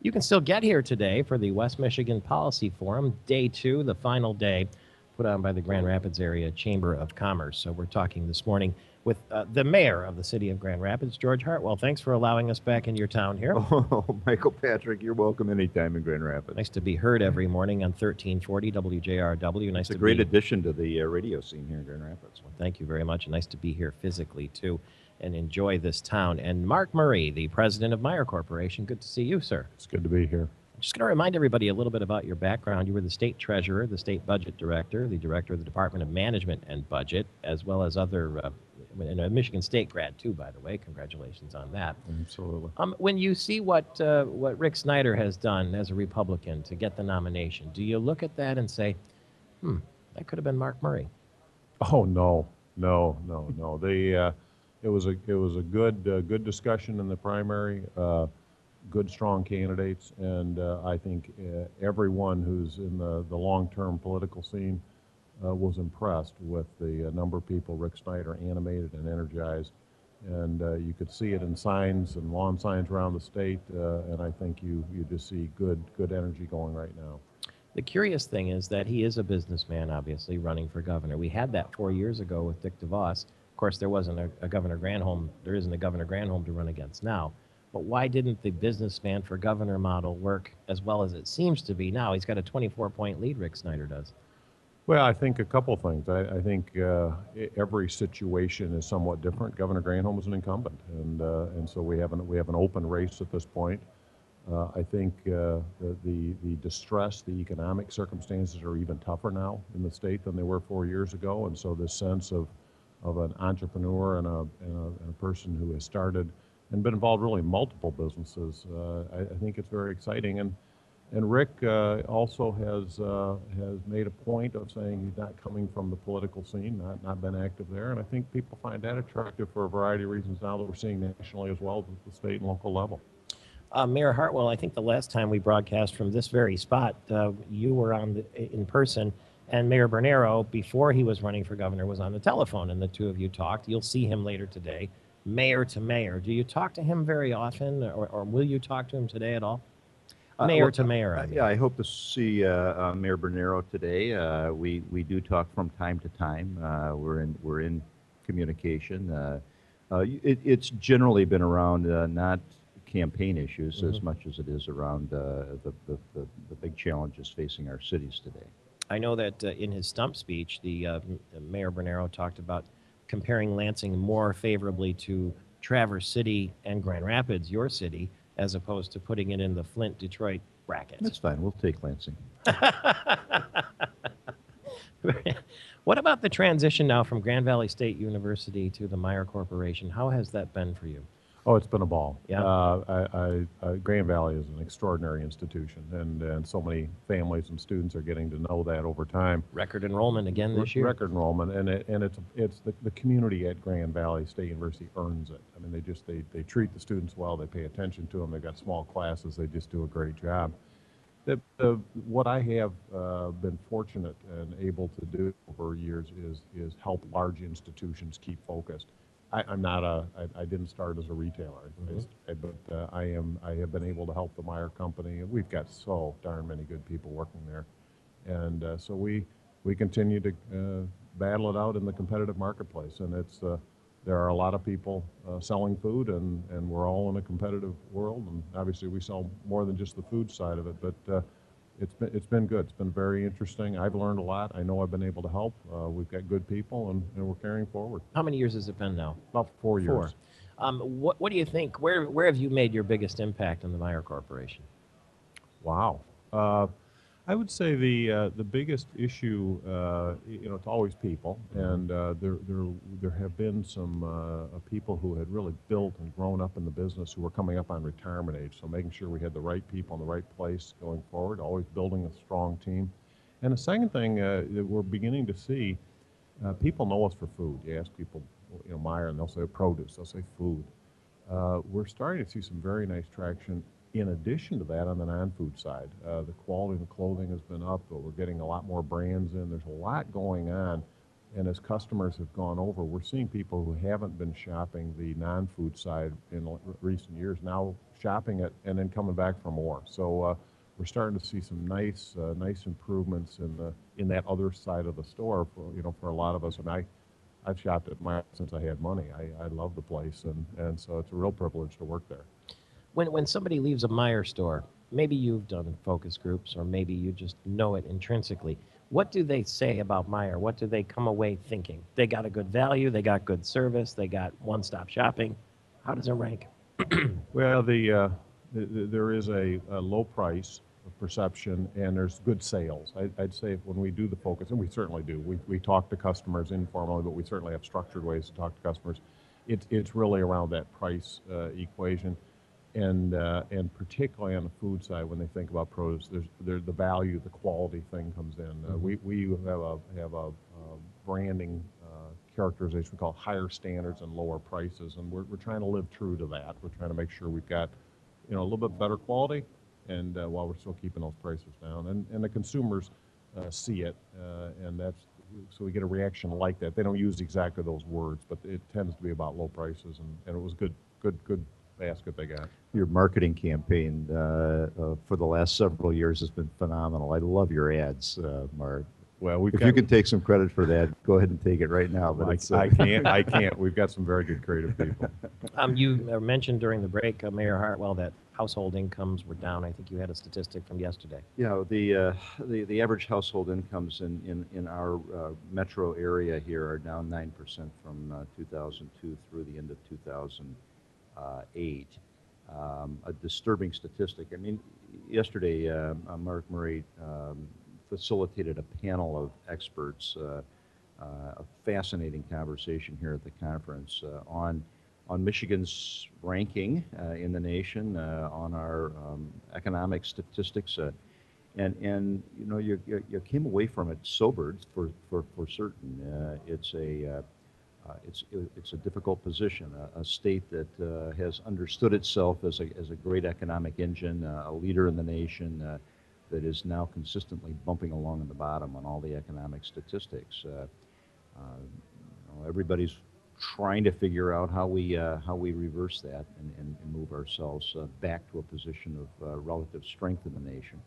You can still get here today for the West Michigan Policy Forum, Day 2, the final day, put on by the Grand Rapids Area Chamber of Commerce. So we're talking this morning with the mayor of the city of Grand Rapids, George Heartwell. Thanks for allowing us back in your town here. Oh, Michael Patrick, you're welcome anytime in Grand Rapids. Nice to be heard every morning on 1340 WJRW. Nice It's a to great be... addition to the radio scene here in Grand Rapids. Well, thank you very much. And nice to be here physically, too, and enjoy this town. And Mark Murray, the president of Meyer Corporation, good to see you, sir. It's good to be here. I'm just going to remind everybody a little bit about your background. You were the state treasurer, the state budget director, the director of the Department of Management and Budget, as well as other, and a Michigan State grad, too, by the way. Congratulations on that. Absolutely. When you see what Rick Snyder has done as a Republican to get the nomination, do you look at that and say, that could have been Mark Murray? Oh, no. It was a good discussion in the primary. Good, strong candidates, and I think everyone who's in the long-term political scene was impressed with the number of people Rick Snyder animated and energized, and you could see it in signs and lawn signs around the state, and I think you just see good energy going right now. The curious thing is that he is a businessman, obviously, running for governor. We had that 4 years ago with Dick Devos. Of course, there wasn't a Governor Granholm. There isn't a Governor Granholm to run against now. But why didn't the businessman for governor model work as well as it seems to be now? He's got a 24-point lead, Rick Snyder does. Well, I think a couple things. I think every situation is somewhat different. Governor Granholm is an incumbent, and so we have an open race at this point. I think the distress, the economic circumstances are even tougher now in the state than they were 4 years ago, and so this sense of an entrepreneur and a person who has started and been involved really in multiple businesses. I think it's very exciting, and Rick also has made a point of saying he's not coming from the political scene, not been active there, and I think people find that attractive for a variety of reasons now that we're seeing nationally as well at the state and local level. Mayor Heartwell, I think the last time we broadcast from this very spot, you were in person, and Mayor Bernero, before he was running for governor, was on the telephone, and the two of you talked. You'll see him later today. Mayor to mayor. Do you talk to him very often, or will you talk to him today at all? Mayor to mayor. I mean. Yeah, I hope to see Mayor Bernero today. We do talk from time to time. We're in communication. It's generally been around not campaign issues as much as it is around the big challenges facing our cities today. I know that in his stump speech, the Mayor Bernero talked about comparing Lansing more favorably to Traverse City and Grand Rapids, your city, as opposed to putting it in the Flint-Detroit bracket. That's fine. We'll take Lansing. What about the transition now from Grand Valley State University to the Meyer Corporation? How has that been for you? Oh, it's been a ball. Yeah. Grand Valley is an extraordinary institution, and so many families and students are getting to know that over time. Record enrollment again this year. Record enrollment, and it's the community at Grand Valley State University earns it. I mean, they treat the students well. They pay attention to them. They've got small classes. They just do a great job. What I have been fortunate and able to do over years is help large institutions keep focused. I didn't start as a retailer, but I have been able to help the Meyer Company. We've got so darn many good people working there, and so we continue to battle it out in the competitive marketplace. And there are a lot of people selling food, and we're all in a competitive world. And obviously, we sell more than just the food side of it, but it's been good. It's been very interesting. I've learned a lot. I know I've been able to help. We've got good people, and we're carrying forward. How many years has it been now? About 4 years. What do you think? Where have you made your biggest impact on the Meyer Corporation? Wow. I would say the biggest issue, it's always people, and there have been some people who had really built and grown up in the business who were coming up on retirement age. So making sure we had the right people in the right place going forward, always building a strong team. And the second thing that we're beginning to see, people know us for food. You ask people, Meyer, and they'll say produce, they'll say food. We're starting to see some very nice traction. In addition to that, on the non-food side, the quality of the clothing has been up, but we're getting a lot more brands in. There's a lot going on and as customers have gone over, we're seeing people who haven't been shopping the non-food side in recent years now shopping it and then coming back for more. So we're starting to see some nice improvements in that other side of the store for a lot of us. And I've shopped at Meijer since I had money. I love the place, and so it's a real privilege to work there. When somebody leaves a Meijer store, maybe you've done focus groups or maybe you just know it intrinsically. What do they say about Meijer? What do they come away thinking? They got a good value, they got good service, they got one-stop shopping. How does it rank? Well, there is a low price perception, and there's good sales. I'd say when we do the focus, and we certainly do, we talk to customers informally, but we certainly have structured ways to talk to customers. It's really around that price equation, and particularly on the food side, when they think about produce, there's the value, the quality thing comes in. We have a branding characterization we call higher standards and lower prices, and we're trying to live true to that. We're trying to make sure we've got a little bit better quality, and while we're still keeping those prices down, and the consumers see it, and so we get a reaction like that. They don't use exactly those words, but it tends to be about low prices, and it was good basket they got. Your marketing campaign for the last several years has been phenomenal. I love your ads, Mark. Well, if you can take some credit for that, go ahead and take it right now. But I can't. We've got some very good creative people. You mentioned during the break, Mayor Heartwell, that household incomes were down. I think you had a statistic from yesterday. Yeah, the average household incomes in our metro area here are down 9% from 2002 through the end of 2008. A disturbing statistic. I mean, yesterday, Mark Murray facilitated a panel of experts, a fascinating conversation here at the conference on Michigan's ranking in the nation, on our economic statistics, and you came away from it sobered for certain. It's a difficult position, a state that has understood itself as a great economic engine, a leader in the nation. That is now consistently bumping along in the bottom on all the economic statistics. Everybody's trying to figure out how we reverse that and move ourselves back to a position of relative strength in the nation.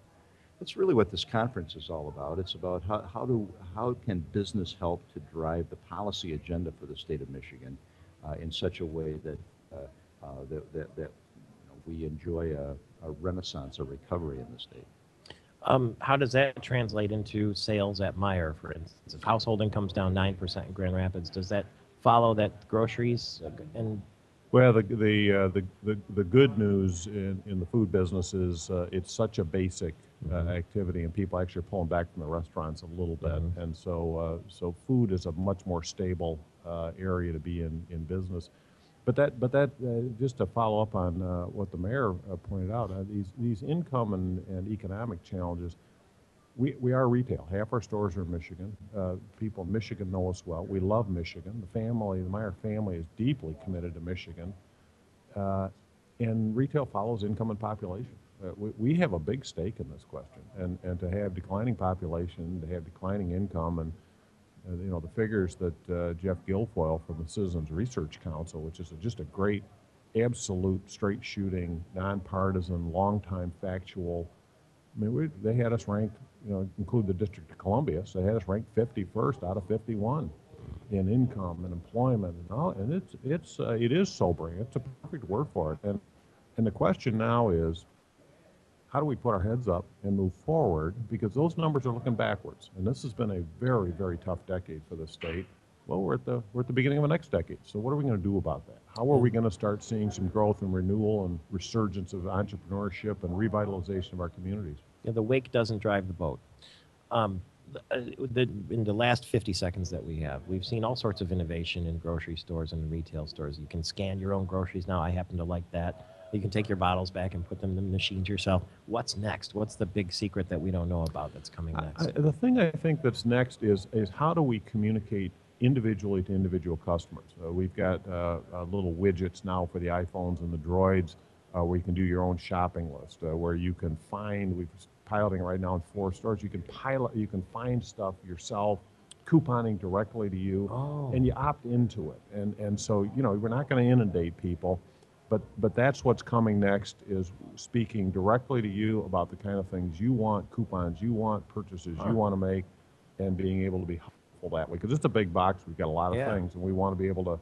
That's really what this conference is all about. It's about how can business help to drive the policy agenda for the state of Michigan in such a way that we enjoy a renaissance, a recovery in the state. How does that translate into sales at Meijer, for instance? If household income's down 9% in Grand Rapids, does that follow that groceries and? Well, the good news in the food business is it's such a basic activity, and people actually are pulling back from the restaurants a little bit, and so food is a much more stable area to be in business. But that just to follow up on what the mayor pointed out, these income and economic challenges, we are retail. Half our stores are in Michigan. People in Michigan know us well. We love Michigan. The Meijer family is deeply committed to Michigan, and retail follows income and population. We have a big stake in this question, and to have declining population, to have declining income, and the figures that Jeff Guilfoyle from the Citizens Research Council, which is just a great, absolute, straight-shooting, nonpartisan, long-time factual. I mean, they had us ranked, include the District of Columbia, so they had us ranked 51st out of 51 in income and employment and all, and it is sobering. It's a perfect word for it. And the question now is, how do we put our heads up and move forward? Because those numbers are looking backwards, and this has been a very, very tough decade for the state. Well, we're at the beginning of the next decade. So what are we going to do about that? How are we going to start seeing some growth and renewal and resurgence of entrepreneurship and revitalization of our communities? Yeah, the wake doesn't drive the boat. In the last 50 seconds that we have, we've seen all sorts of innovation in grocery stores and retail stores. You can scan your own groceries now. I happen to like that. You can take your bottles back and put them in the machines yourself. What's next? What's the big secret that we don't know about that's coming next? The thing I think that's next is how do we communicate individually to individual customers? We've got little widgets now for the iPhones and the Droids where you can do your own shopping list, where you can find, we're piloting right now in 4 stores, you can find stuff yourself couponing directly to you, Oh. and you opt into it. And so, you know, we're not going to inundate people, but that's what's coming next, is speaking directly to you about the kind of things you want, coupons you want, purchases you want to make, and being able to be helpful that way. Because it's a big box. We've got a lot of things, and we want to be able to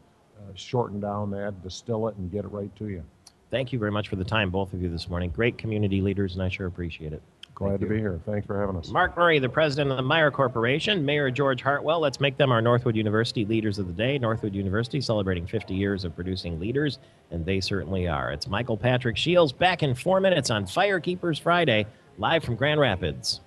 shorten down that, distill it, and get it right to you. Thank you very much for the time, both of you, this morning. Great community leaders, and I sure appreciate it. Glad to be here. Thanks for having us. Mark Murray, the president of the Meyer Corporation, Mayor George Heartwell. Let's make them our Northwood University Leaders of the Day. Northwood University celebrating 50 years of producing leaders, and they certainly are. It's Michael Patrick Shields back in 4 minutes on Firekeepers Friday, live from Grand Rapids.